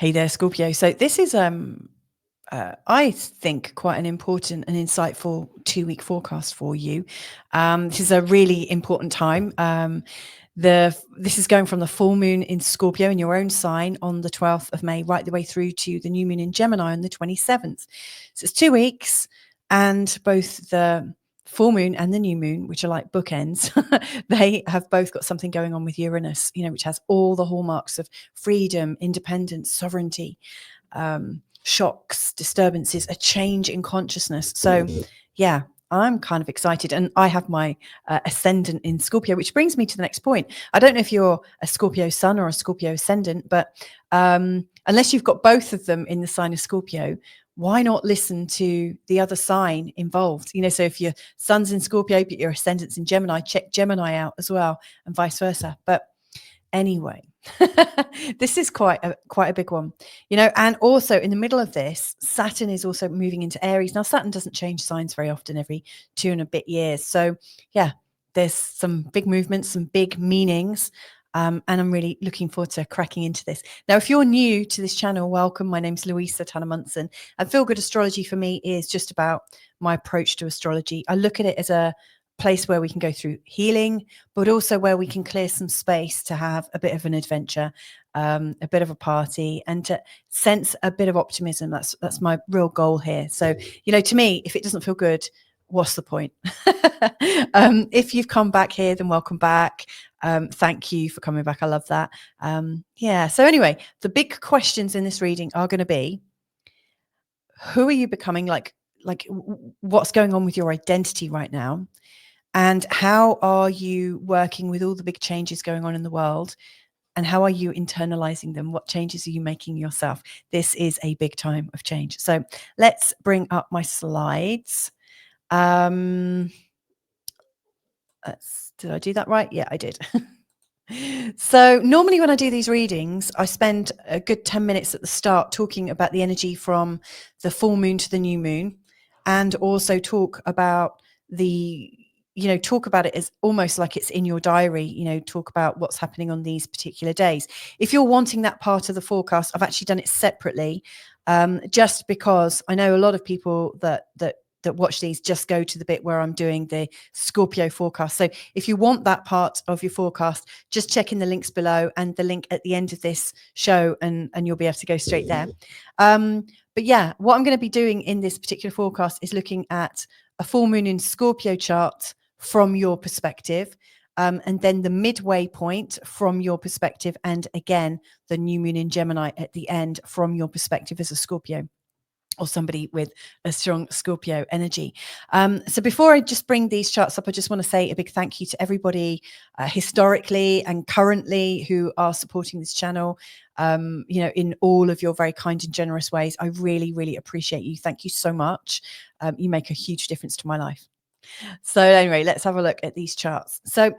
Hey there, Scorpio. So this is, I think, quite an important and insightful 2-week forecast for you. This is a really important time. This is going from the full moon in Scorpio in your own sign on the 12th of May, right the way through to the new moon in Gemini on the 27th. So it's 2 weeks, and both the full moon and the new moon, which are like bookends, they have both got something going on with Uranus, which has all the hallmarks of freedom, independence, sovereignty, shocks, disturbances, a change in consciousness. So yeah, I'm kind of excited, and I have my ascendant in Scorpio, which brings me to the next point. I don't know if you're a Scorpio sun or a Scorpio ascendant, but unless you've got both of them in the sign of Scorpio, why not listen to the other sign involved? So if your sun's in Scorpio, but your ascendant's in Gemini, check Gemini out as well, and vice versa. But anyway, this is quite a big one, and also in the middle of this, Saturn is also moving into Aries. Now, Saturn doesn't change signs very often, every 2 and a bit years. So yeah, there's some big movements, some big meanings. And I'm really looking forward to cracking into this. Now, if you're new to this channel, welcome. My name's Louisa Munson, and Feel Good Astrology for me is just about my approach to astrology. I look at it as a place where we can go through healing, but also where we can clear some space to have a bit of an adventure, a bit of a party, and to sense a bit of optimism. That's my real goal here. So, to me, if it doesn't feel good, what's the point? If you've come back here, then welcome back. Thank you for coming back. I love that. Yeah. So anyway, the big questions in this reading are going to be, who are you becoming? Like what's going on with your identity right now? And how are you working with all the big changes going on in the world? And how are you internalizing them? What changes are you making yourself? This is a big time of change. So let's bring up my slides. Did I do that right? Yeah, I did. So normally when I do these readings, I spend a good 10 minutes at the start talking about the energy from the full moon to the new moon, and also talk about talk about it as almost like it's in your diary, talk about what's happening on these particular days. If you're wanting that part of the forecast, I've actually done it separately, just because I know a lot of people that watch these just go to the bit where I'm doing the Scorpio forecast. So if you want that part of your forecast, just check in the links below and the link at the end of this show, and you'll be able to go straight there. But yeah, what I'm going to be doing in this particular forecast is looking at a full moon in Scorpio chart from your perspective, and then the midway point from your perspective, and again, the new moon in Gemini at the end from your perspective as a Scorpio, or somebody with a strong Scorpio energy. So before I just bring these charts up, I just want to say a big thank you to everybody historically and currently who are supporting this channel, in all of your very kind and generous ways. I really, really appreciate you. Thank you so much. You make a huge difference to my life. So anyway, let's have a look at these charts. So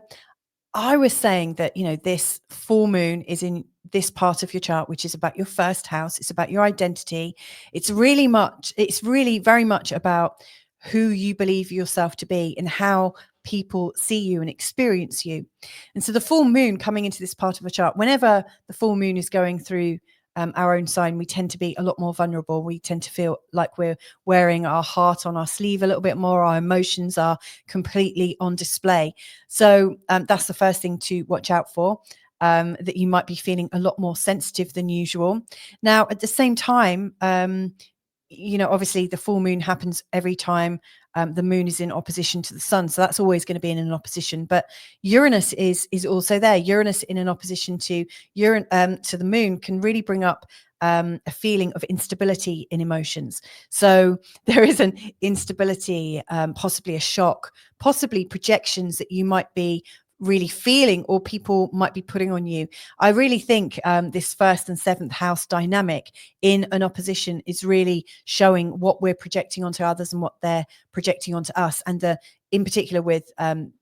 I was saying that, this full moon is in this part of your chart, which is about your first house. It's about your identity. It's really very much about who you believe yourself to be and how people see you and experience you. And so the full moon coming into this part of a chart, whenever the full moon is going through our own sign, we tend to be a lot more vulnerable. We tend to feel like we're wearing our heart on our sleeve a little bit more. Our emotions are completely on display. So that's the first thing to watch out for, that you might be feeling a lot more sensitive than usual. Now, at the same time, obviously the full moon happens every time the moon is in opposition to the sun. So that's always going to be in an opposition. But Uranus is also there. Uranus in an opposition to the moon can really bring up a feeling of instability in emotions. So there is an instability, possibly a shock, possibly projections that you might be really feeling or people might be putting on you. I really think this first and seventh house dynamic in an opposition is really showing what we're projecting onto others and what they're projecting onto us. And in particular with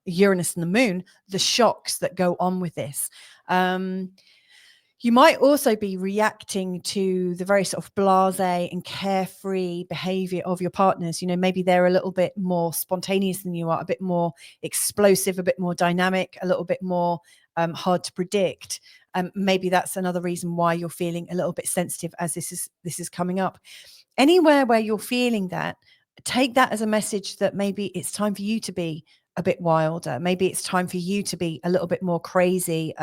Uranus and the moon, the shocks that go on with this. You might also be reacting to the very sort of blasé and carefree behavior of your partners. Maybe they're a little bit more spontaneous than you are, a bit more explosive, a bit more dynamic, a little bit more hard to predict. Maybe that's another reason why you're feeling a little bit sensitive as this is coming up. Anywhere where you're feeling that, take that as a message that maybe it's time for you to be a bit wilder. Maybe it's time for you to be a little bit more crazy,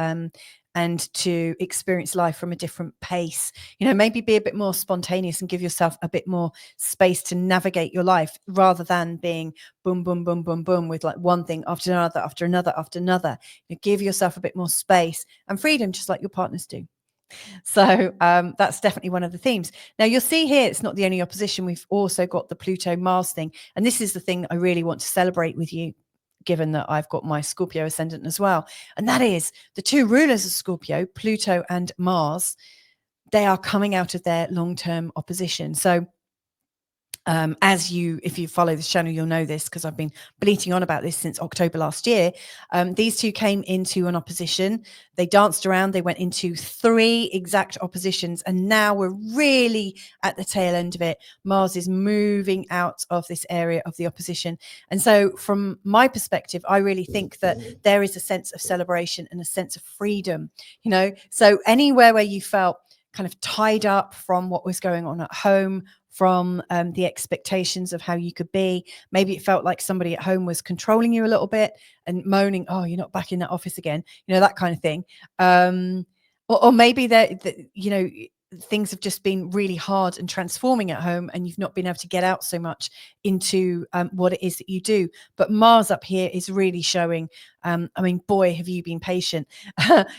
and to experience life from a different pace. Maybe be a bit more spontaneous and give yourself a bit more space to navigate your life, rather than being boom, boom, boom, boom, boom, with like one thing after another, after another, after another. Give yourself a bit more space and freedom, just like your partners do. So that's definitely one of the themes. Now, you'll see here, it's not the only opposition. We've also got the Pluto-Mars thing. And this is the thing I really want to celebrate with you, given that I've got my Scorpio ascendant as well. And that is the two rulers of Scorpio, Pluto and Mars. They are coming out of their long-term opposition. So if you follow this channel, you'll know this, because I've been bleating on about this since October last year. These two came into an opposition. They danced around. They went into 3 exact oppositions. And now we're really at the tail end of it. Mars is moving out of this area of the opposition. And so from my perspective, I really think that there is a sense of celebration and a sense of freedom, So anywhere where you felt kind of tied up from what was going on at home, from the expectations of how you could be. Maybe it felt like somebody at home was controlling you a little bit and moaning, oh, you're not back in that office again, that kind of thing. Or maybe things have just been really hard and transforming at home, and you've not been able to get out so much into what it is that you do. But Mars up here is really showing, boy, have you been patient.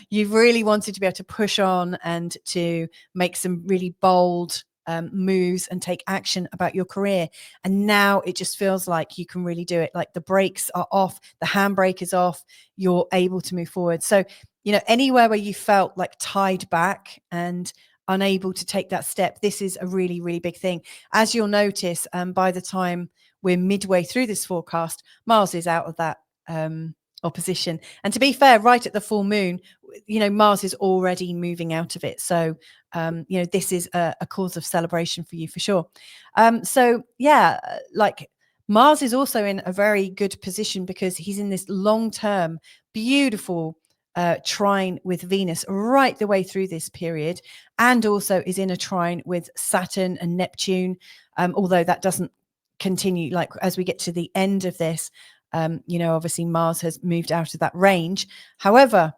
You've really wanted to be able to push on and to make some really bold moves and take action about your career. And now it just feels like you can really do it. Like the brakes are off, the handbrake is off, you're able to move forward. So, anywhere where you felt like tied back and unable to take that step, this is a really, really big thing. As you'll notice, by the time we're midway through this forecast, Mars is out of that opposition. And to be fair, right at the full moon, Mars is already moving out of it. So, this is a cause of celebration for you for sure. So yeah, like Mars is also in a very good position because he's in this long-term, beautiful trine with Venus right the way through this period, and also is in a trine with Saturn and Neptune, although that doesn't continue. Like as we get to the end of this, obviously Mars has moved out of that range. However,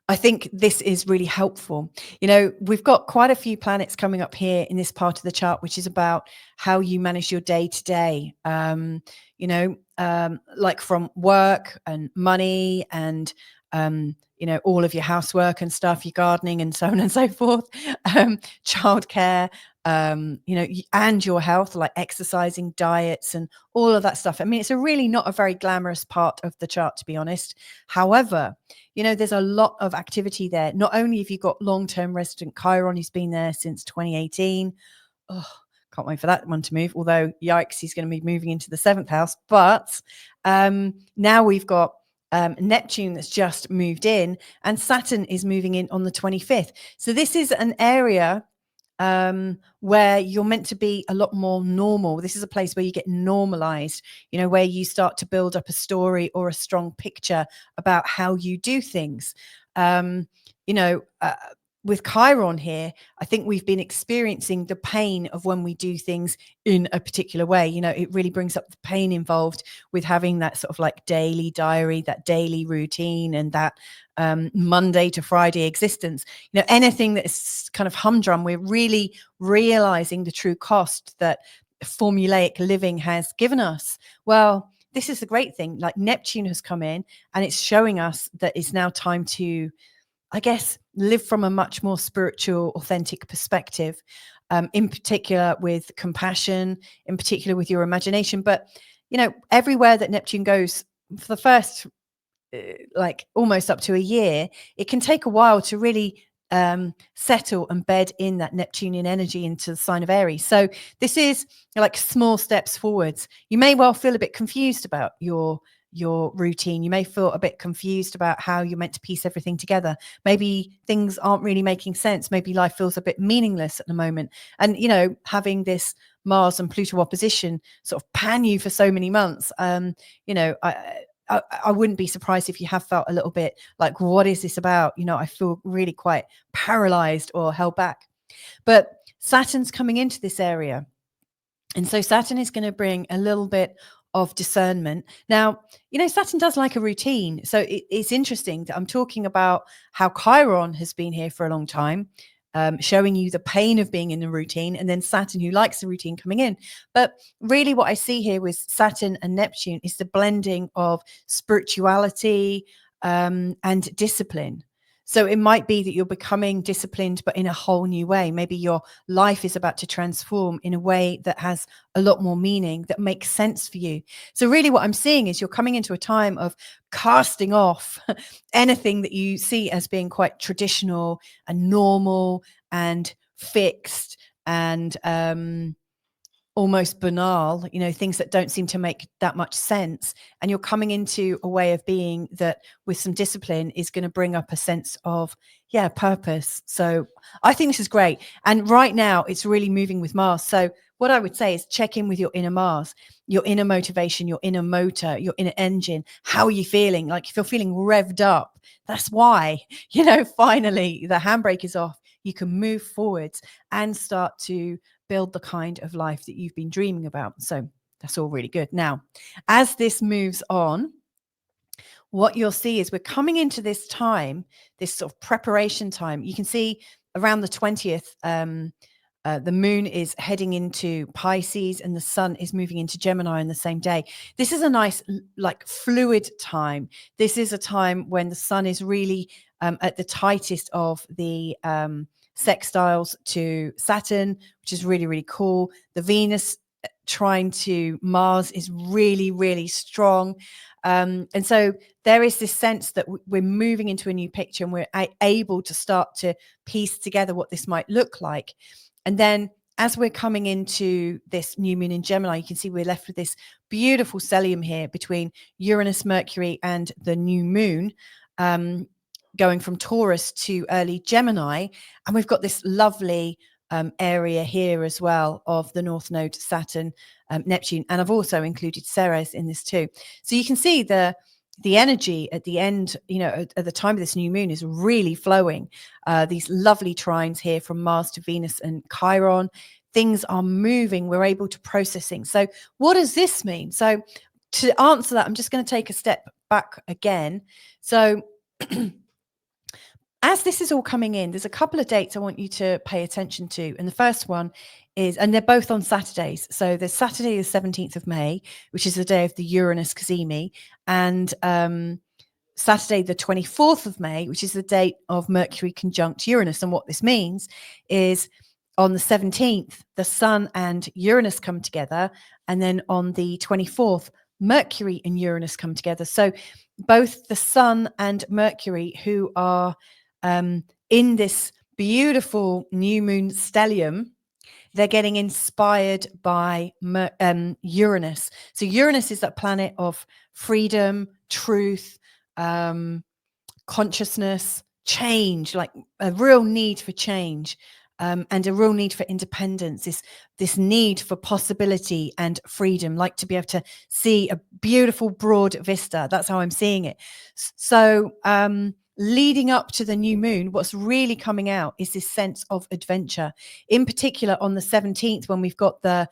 I think this is really helpful. We've got quite a few planets coming up here in this part of the chart, which is about how you manage your day to day, like from work and money and, all of your housework and stuff, your gardening and so on and so forth, childcare, and your health, like exercising, diets and all of that stuff. It's really not a very glamorous part of the chart, to be honest. However, there's a lot of activity there. Not only have you got long-term resident Chiron, who's been there since 2018. Oh, can't wait for that one to move. Although, yikes, he's going to be moving into the 7th house. But now we've got Neptune that's just moved in, and Saturn is moving in on the 25th. So this is an area where you're meant to be a lot more normal. This is a place where you get normalized, where you start to build up a story or a strong picture about how you do things. With Chiron here, I think we've been experiencing the pain of when we do things in a particular way. It really brings up the pain involved with having that sort of like daily diary, that daily routine, and that Monday to Friday existence. Anything that's kind of humdrum, we're really realizing the true cost that formulaic living has given us. Well, this is the great thing. Like Neptune has come in and it's showing us that it's now time to, I guess, live from a much more spiritual, authentic perspective, in particular with compassion, in particular with your imagination. But, everywhere that Neptune goes for the first, like almost up to a year, it can take a while to really settle and bed in that Neptunian energy into the sign of Aries. So this is like small steps forwards. You may well feel a bit confused about your routine. You may feel a bit confused about how you're meant to piece everything together. Maybe things aren't really making sense. Maybe life feels a bit meaningless at the moment. And, having this Mars and Pluto opposition sort of pan you for so many months, I wouldn't be surprised if you have felt a little bit like, what is this about? I feel really quite paralyzed or held back. But Saturn's coming into this area. And so Saturn is going to bring a little bit of discernment. Now, Saturn does like a routine. So it's interesting that I'm talking about how Chiron has been here for a long time, showing you the pain of being in the routine, and then Saturn, who likes the routine, coming in. But really what I see here with Saturn and Neptune is the blending of spirituality and discipline. So it might be that you're becoming disciplined, but in a whole new way. Maybe your life is about to transform in a way that has a lot more meaning, that makes sense for you. So really what I'm seeing is you're coming into a time of casting off anything that you see as being quite traditional and normal and fixed and almost banal, things that don't seem to make that much sense. And you're coming into a way of being that with some discipline is going to bring up a sense of, purpose. So I think this is great. And right now it's really moving with Mars. So what I would say is check in with your inner Mars, your inner motivation, your inner motor, your inner engine. How are you feeling? Like, if you're feeling revved up, that's why, finally the handbrake is off. You can move forwards and start to build the kind of life that you've been dreaming about. So that's all really good. Now, as this moves on, what you'll see is we're coming into this time, this sort of preparation time. You can see around the 20th, the moon is heading into Pisces and the sun is moving into Gemini on the same day. This is a nice, like, fluid time. This is a time when the sun is really at the tightest of the sextiles to Saturn, which is really, really cool. The Venus trying to Mars is really, really strong. And so there is this sense that we're moving into a new picture and we're able to start to piece together what this might look like. And then as we're coming into this new moon in Gemini, you can see we're left with this beautiful stellium here between Uranus, Mercury, and the new moon, going from Taurus to early Gemini. And we've got this lovely area here as well of the North Node, Saturn, Neptune. And I've also included Ceres in this too. So you can see the energy at the end, at the time of this new moon, is really flowing. These lovely trines here from Mars to Venus and Chiron. Things are moving. We're able to process things. So what does this mean? So to answer that, I'm just going to take a step back again. So as this is all coming in, there's a couple of dates I want you to pay attention to. And the first one is, and they're both on Saturdays. So there's Saturday, the 17th of May, which is the day of the Uranus cazimi, and Saturday, the 24th of May, which is the date of Mercury conjunct Uranus. And what this means is on the 17th, the Sun and Uranus come together. And then on the 24th, Mercury and Uranus come together. So both the Sun and Mercury, who are in this beautiful new moon stellium, they're getting inspired by Uranus. So Uranus is that planet of freedom, truth, consciousness, change, like a real need for change, and a real need for independence, this need for possibility and freedom, like to be able to see a beautiful broad vista. That's how I'm seeing it. So leading up to the new moon, what's really coming out is this sense of adventure. In particular, on the 17th, when we've got the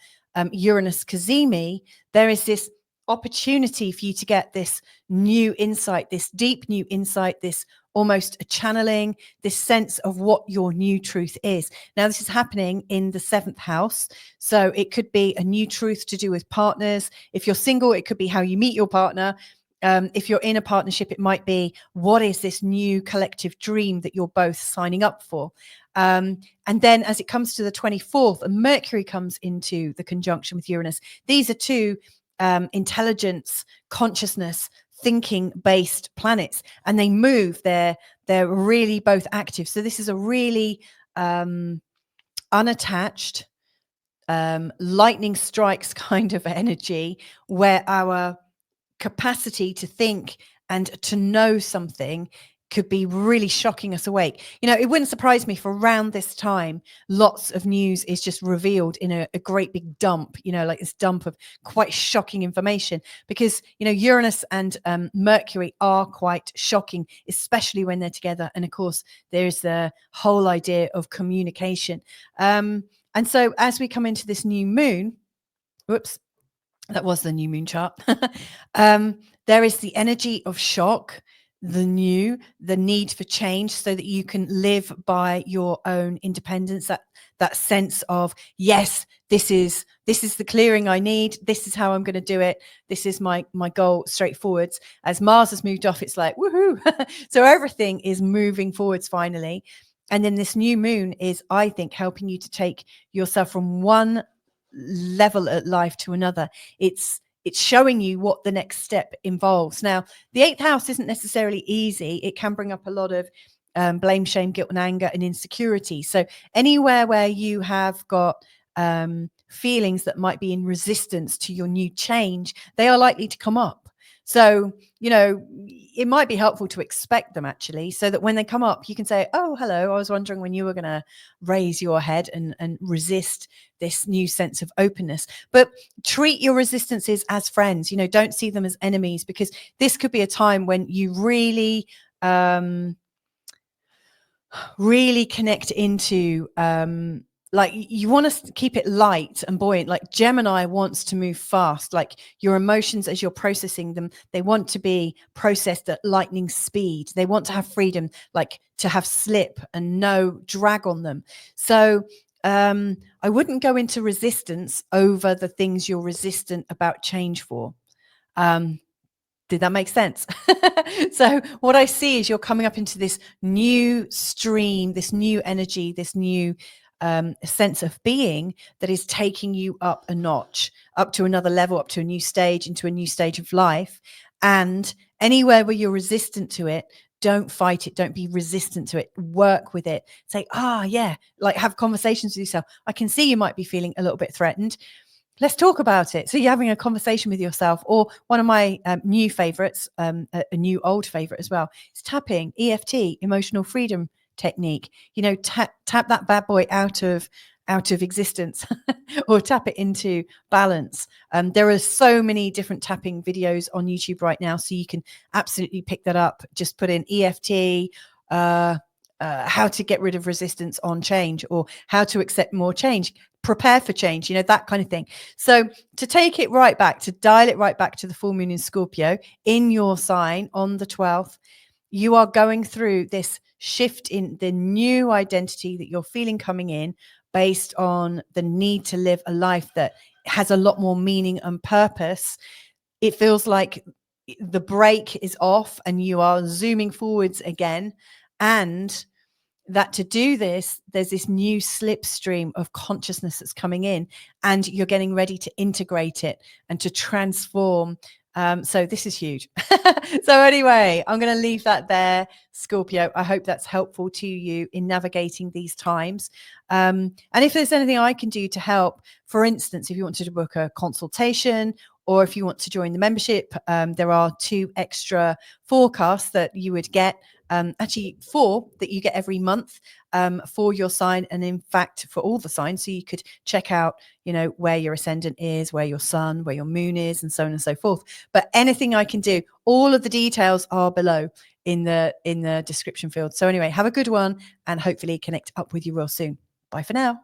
Uranus cazimi, there is this opportunity for you to get this new insight, this deep new insight, this almost a channeling, this sense of what your new truth is. Now, this is happening in the 7th house. So it could be a new truth to do with partners. If you're single, it could be how you meet your partner. If you're in a partnership, it might be, what is this new collective dream that you're both signing up for? And then as it comes to the 24th, and Mercury comes into the conjunction with Uranus. These are two intelligence, consciousness, thinking-based planets, and they move. They're really both active. So this is a really unattached, lightning strikes kind of energy, where our capacity to think and to know something could be really shocking us awake. It wouldn't surprise me if around this time, lots of news is just revealed in a great big dump, like this dump of quite shocking information, because, Uranus and Mercury are quite shocking, especially when they're together. And of course, there's the whole idea of communication. And so as we come into this new moon, whoops, that was the new moon chart. There is the energy of shock, the need for change, so that you can live by your own independence. That sense of, yes, this is the clearing I need. This is how I'm going to do it. This is my goal, straightforwards. As Mars has moved off, it's like woohoo! So everything is moving forwards finally. And then this new moon is, I think, helping you to take yourself from one level at life to another. It's showing you what the next step involves. Now, the 8th house isn't necessarily easy. It can bring up a lot of blame, shame, guilt, and anger and insecurity. So anywhere where you have got feelings that might be in resistance to your new change, they are likely to come up. So, it might be helpful to expect them, actually, so that when they come up, you can say, oh, hello, I was wondering when you were going to raise your head and resist this new sense of openness. But treat your resistances as friends. Don't see them as enemies, because this could be a time when you really connect into like, you want to keep it light and buoyant. Like Gemini wants to move fast. Like your emotions, as you're processing them, they want to be processed at lightning speed. They want to have freedom, like to have slip and no drag on them. So I wouldn't go into resistance over the things you're resistant about change for. Did that make sense? So what I see is you're coming up into this new stream, this new energy, this new sense of being that is taking you up a notch, up to another level, up to a new stage, into a new stage of life. And anywhere where you're resistant to it, don't fight it. Don't be resistant to it. Work with it. Say, yeah, like have conversations with yourself. I can see you might be feeling a little bit threatened. Let's talk about it. So you're having a conversation with yourself. Or one of my new favorites, a new old favorite as well, is tapping, EFT, emotional freedom technique. Tap that bad boy out of existence or tap it into balance. There are so many different tapping videos on YouTube right now, so you can absolutely pick that up. Just put in EFT, how to get rid of resistance on change, or how to accept more change, prepare for change, that kind of thing. So to take it right back, to dial it right back to the full moon in Scorpio in your sign on the 12th, you are going through this shift in the new identity that you're feeling coming in, based on the need to live a life that has a lot more meaning and purpose. It feels like the brake is off and you are zooming forwards again. And that to do this, there's this new slipstream of consciousness that's coming in, and you're getting ready to integrate it and to transform. So this is huge. So anyway, I'm going to leave that there, Scorpio. I hope that's helpful to you in navigating these times. And if there's anything I can do to help, for instance, if you want to book a consultation, or if you want to join the membership, there are 2 extra forecasts that you would get. Actually 4 that you get every month for your sign, and in fact for all the signs. So you could check out, where your ascendant is, where your sun, where your moon is, and so on and so forth. But anything I can do, all of the details are below in the description field. So anyway, have a good one, and hopefully connect up with you real soon. Bye for now.